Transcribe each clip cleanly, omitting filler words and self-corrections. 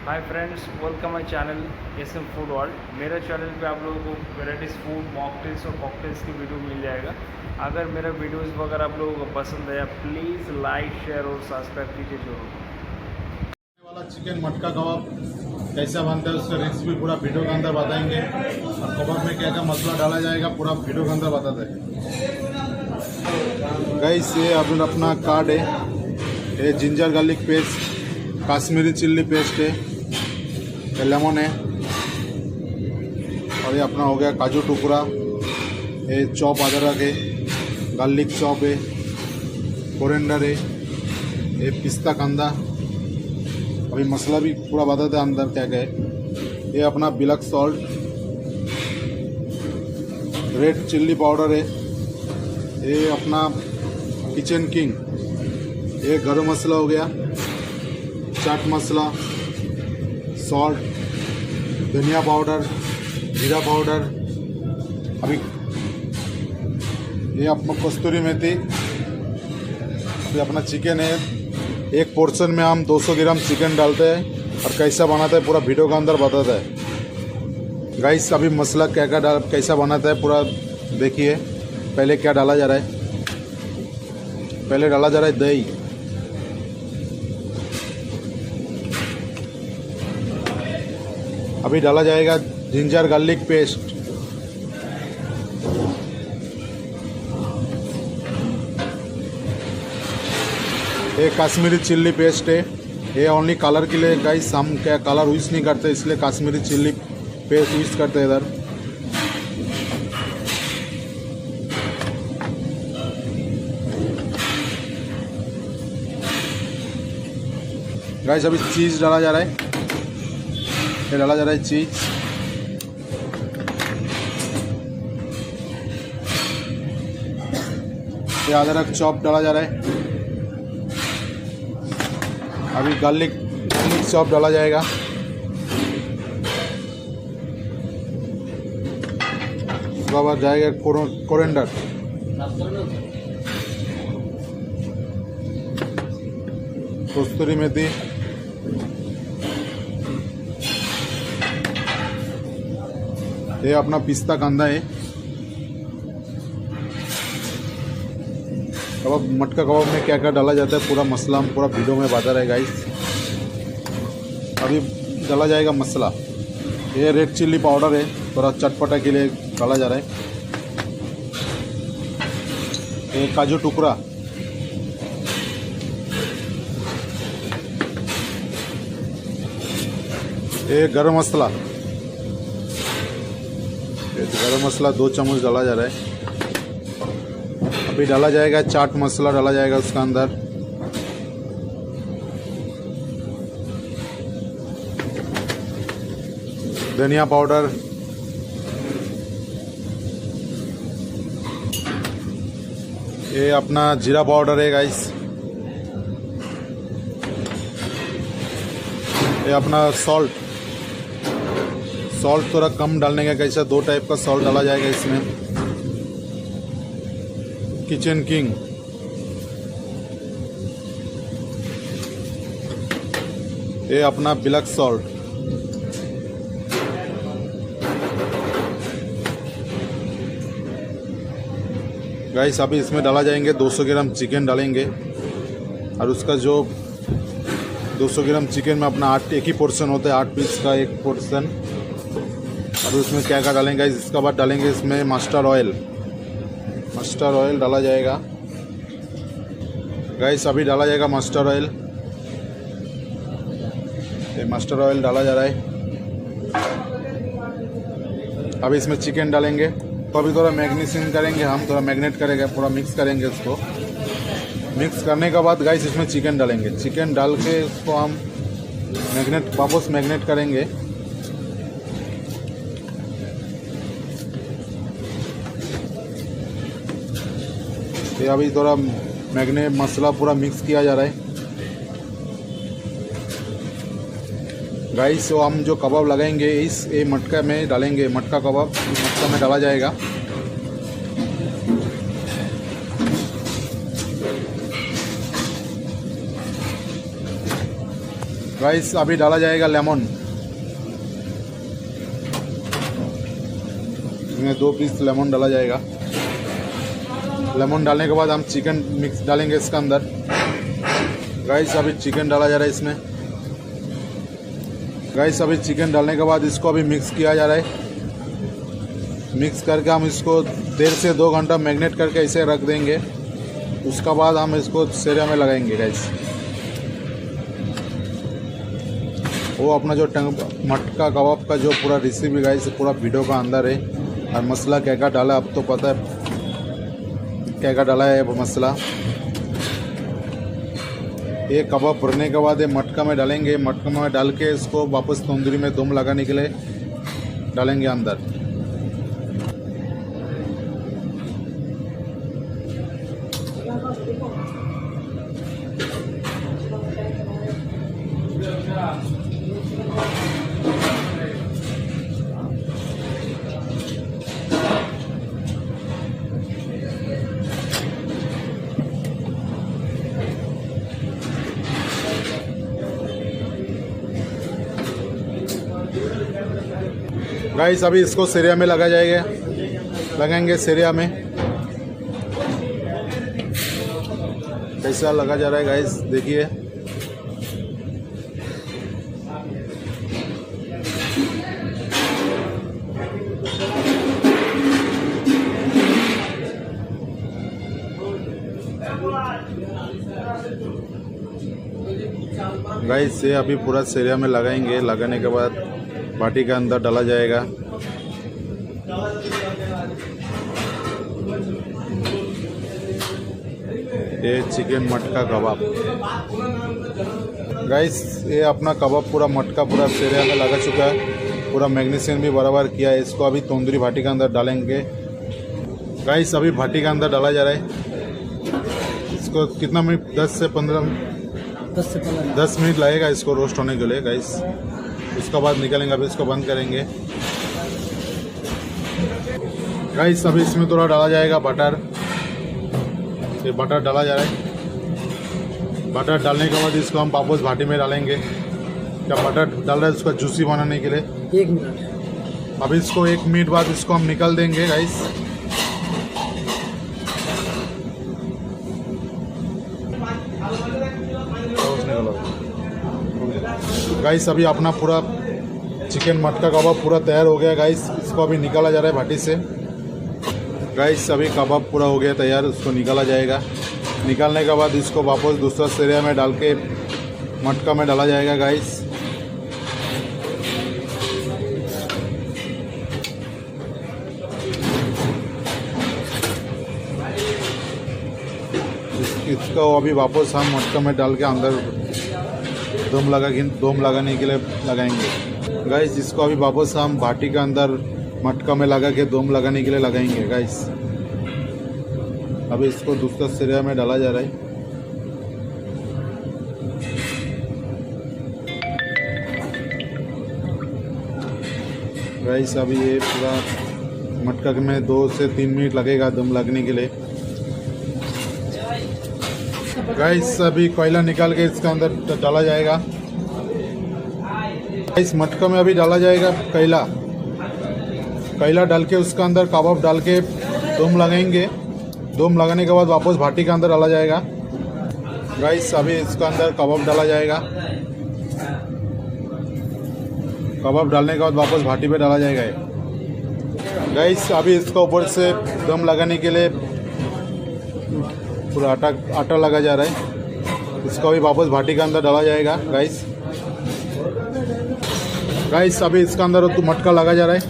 Hi friends, welcome my channel SM food world. मेरे channel पे आप लोगों को वेराइटीज़ फूड, मॉकटेल्स और कॉकटेल्स की वीडियो मिल जाएगा। अगर मेरा वीडियोस वगैरह आप लोगों को पसंद है, प्लीज़ लाइक, शेयर और सब्सक्राइब कीजिए जरूर। वाला चिकन मटका कबाब कैसा बनता है उसका रेसिपी पूरा वीडियो के अंदर बताएंगे, और कबाब में क्या क्या मसाला डाला जाएगा पूरा वीडियो के अंदर बताते हैं। गाइस ये अपना कार्ड है, ये ginger garlic paste, Kashmiri chilli paste है, ये लेमन है, और ये अपना हो गया काजू टुकड़ा, ये चॉप अदरक है, गार्लिक चॉप है, कोरिएंडर है, ये पिस्ता कांदा। अभी मसाला भी पूरा बताते हैं अंदर क्या क्या है। ये अपना black salt, red chilli powder है, ये अपना किचन किंग, ये गरम मसाला हो गया, चाट मसाला, सॉल्ट, धनिया पाउडर, जीरा पाउडर। अभी ये अपना कस्तूरी मेथी। अभी अपना चिकन है, एक पोर्शन में हम 200 ग्राम चिकन डालते हैं और कैसा बनाता है पूरा वीडियो के अंदर बताता है। गाइस अभी मसाला क्या क्या कैसा बनाता है पूरा देखिए। पहले क्या डाला जा रहा है, पहले डाला जा रहा है दही, अभी डाला जाएगा जिंजर गार्लिक पेस्ट, ये कश्मीरी चिल्ली पेस्ट है, ये ओनली कलर के लिए गाइस, हम क्या कलर यूज़ नहीं करते इसलिए कश्मीरी चिल्ली पेस्ट यूज़ करते हैं इधर। गाइस अभी चीज़ डाला जा रहा है, ये डाला जा रहा है चीज़, ये अदरक चॉप डाला जा रहा है। अभी गार्लिक चॉप डाला जाएगा, उसके बाद जाएगा कोरिएंडर, कस्तूरी मेथी, ये अपना पिस्ता कांदा है। कबाब मटका कबाब में क्या क्या डाला जाता है पूरा मसाला हम पूरा वीडियो में बता रहे गाइस। अभी डाला जाएगा मसाला, ये रेड चिल्ली पाउडर है, थोड़ा चटपटा के लिए डाला जा रहा है। ये काजू टुकड़ा, ये गरम मसाला, गरम मसाला 2 चम्मच डाला जा रहा है। अभी डाला जाएगा चाट मसाला, डाला जाएगा उसका अंदर, धनिया पाउडर, ये अपना जीरा पाउडर है गाइस, ये अपना सॉल्ट थोड़ा कम डालने का, कैसा 2 टाइप का सॉल्ट डाला जाएगा इसमें। किचन किंग, ये अपना ब्लैक सॉल्ट, गाइस अभी इसमें डाला जाएंगे 200 ग्राम चिकन डालेंगे, और उसका जो 200 ग्राम चिकन में अपना 8 एक ही पोर्शन होता है, 8 पीस का एक पोर्शन। और उसमें क्या क्या डालेंगे, इसके बाद डालेंगे इसमें मस्टर्ड ऑयल डाला जाएगा गाइस। अभी डाला जाएगा मस्टर्ड ऑयल, ये मस्टर्ड ऑयल डाला जा रहा है। अभी इसमें चिकन डालेंगे, तो अभी थोड़ा मैग्नेशन करेंगे हम, थोड़ा मैग्नेट करेंगे, पूरा मिक्स करेंगे उसको। मिक्स करने के बाद गाइस इसमें चिकन डालेंगे, चिकन डाल के उसको हम वापस मैग्नेट करेंगे। ये अभी थोड़ा मसाला पूरा मिक्स किया जा रहा है गाइस। तो हम जो कबाब लगाएंगे इस मटका में डालेंगे, मटका कबाब इस मटका में डाला जाएगा। गाइस अभी डाला जाएगा लेमन, इसमें 2 पीस लेमन डाला जाएगा। लेमन डालने के बाद हम चिकन मिक्स डालेंगे इसके अंदर। गाइस अभी चिकन डाला जा रहा है इसमें। गाइस अभी चिकन डालने के बाद इसको अभी मिक्स किया जा रहा है। मिक्स करके हम इसको 1.5 से 2 घंटा मैरिनेट करके इसे रख देंगे। उसके बाद हम इसको सेरिया में लगाएंगे। गाइस वो अपना जो मटका कबाब का जो पूरा रेसिपी गाइस पूरा वीडियो का अंदर है, और मसाला क्या क्या डाला अब तो पता है क्या क्या डाला है वो मसाला। ये कबाब भरने के बाद ये मटका में डालेंगे। मटका में डाल के इसको वापस तंदूरी में दम लगाने के लिए डालेंगे अंदर। गाइस अभी इसको सेरिया में लगाएंगे सेरिया में। कैसा लगा जा रहा है गाइस देखिए। गाइस ये अभी पूरा सेरिया में लगाएंगे। लगाने के बाद बाटी के अंदर डाला जाएगा। ये चिकन मटका कबाब। गाइस ये अपना कबाब पूरा मटका पूरा सेरिया में लगा चुका है। पूरा मैग्नीशियन भी बराबर किया है। इसको अभी तंदूरी भाटी के अंदर डालेंगे। गाइस अभी भाटी के अंदर डाला जा रहा है। इसको कितना मिनट 10 से 15 लगेगा इसको रोस्ट होने के लिए। गाइस उसके बाद निकालेंगे। अभी इसको बंद करेंगे। गाइस अभी इसमें थोड़ा डाला जाएगा बटर। ये बटर डाला जा रहा है। बटर डालने के बाद इसको हम वापस भाटी में डालेंगे। क्या बटर डाल रहा है उसका जूसी बनाने के लिए। 1 मिनट। अभी इसको 1 मिनट बाद इसको हम निकाल देंगे। गाइस गाइस अभी अपना पूरा चिकन मटका कबाब पूरा तैयार हो गया। गाइस इसको अभी निकाला जा रहा है भाटी से। गाइस अभी कबाब पूरा हो गया तैयार। उसको निकाला जाएगा। निकालने के बाद इसको वापस दूसरा सेरिया में डाल के मटका में डाला जाएगा। गाइस इसको अभी वापस हम मटका में डाल के अंदर दम लगाने के लिए लगाएंगे। गाइस इसको अभी वापस हम भाटी के अंदर मटका में लगा के दम लगाने के लिए लगाएंगे। गाइस अभी इसको दूसरा सिरा में डाला जा रहा है। गाइस अभी ये पूरा मटका में 2 से 3 मिनट लगेगा दम लगने के लिए। गाइस अभी कोयला निकाल के इसके अंदर डाला जाएगा। इस मटका में अभी डाला जाएगा कोयला डाल के उसके अंदर कबाब डाल के दम लगाएंगे। दम लगाने के बाद वापस भाटी के अंदर डाला जाएगा। गाइस अभी इसके अंदर कबाब डाला जाएगा। कबाब डालने के बाद वापस भाटी पे डाला जाएगा। गाइस अभी इसको ऊपर से दम लगाने के लिए पूरा आटा लगा जा रहा है। इसको अभी वापस भाटी के अंदर डाला जाएगा। गाइस अभी इसका अंदर तो मटका लगा जा रहा है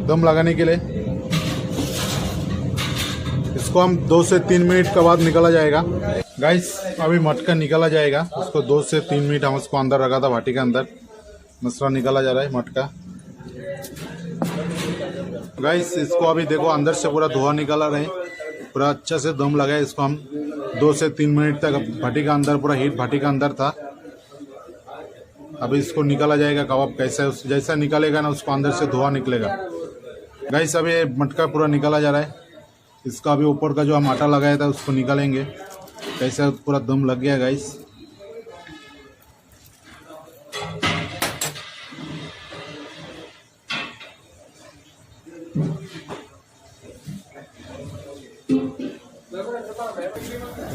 दम लगाने के लिए। इसको हम 2 से 3 मिनट के बाद निकाला जाएगा। गाइस अभी मटका निकाला जाएगा। उसको 2 से 3 मिनट हम उसको अंदर रखा था भाटी के अंदर। मसला निकाला जा रहा है मटका। गाइस इसको अभी देखो अंदर से पूरा धुआं निकाला रहे। पूरा अच्छा से दम लगाए। इसको हम 2 से 3 मिनट तक भाटी का अंदर पूरा हीट भाटी का अंदर था। अभी इसको निकाला जाएगा। कबाब कैसा जैसा निकालेगा ना उसको अंदर से धुआं निकलेगा। गाइस अभी मटका पूरा निकाला जा रहा है। इसका अभी ऊपर का जो हम आटा लगाया था उसको निकालेंगे। कैसा पूरा दम लग गया गाइस।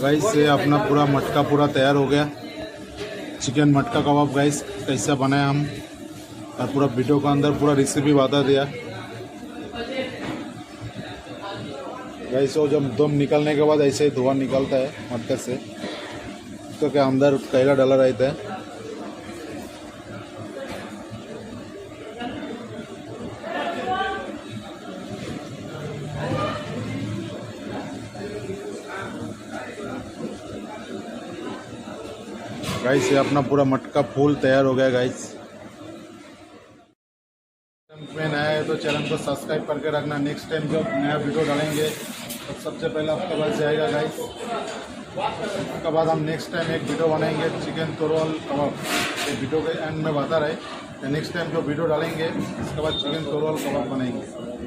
गाइस ये अपना पूरा मटका पूरा तैयार हो गया। चिकन मटका कबाब गाइस कैसा बनाया हम, और पूरा वीडियो के अंदर पूरा रेसिपी बता दिया गाइस। वो जब दम निकलने के बाद ऐसे ही धुआं निकलता है मटके से, तो क्या अंदर कैला डाला रहता है। गाइस ये अपना पूरा मटका फुल तैयार हो गया गाइस। में नया है तो चैनल को सब्सक्राइब करके रखना। नेक्स्ट टाइम जब नया वीडियो डालेंगे तो सबसे पहले आपके पास जाएगा गाइस। उसके बाद हम नेक्स्ट टाइम एक वीडियो बनाएंगे चिकन तोरवल कबाब। ये वीडियो के एंड में बता रहे, नेक्स्ट टाइम जो वीडियो डालेंगे उसके बाद चिकन तोरवल कबाब बनाएंगे।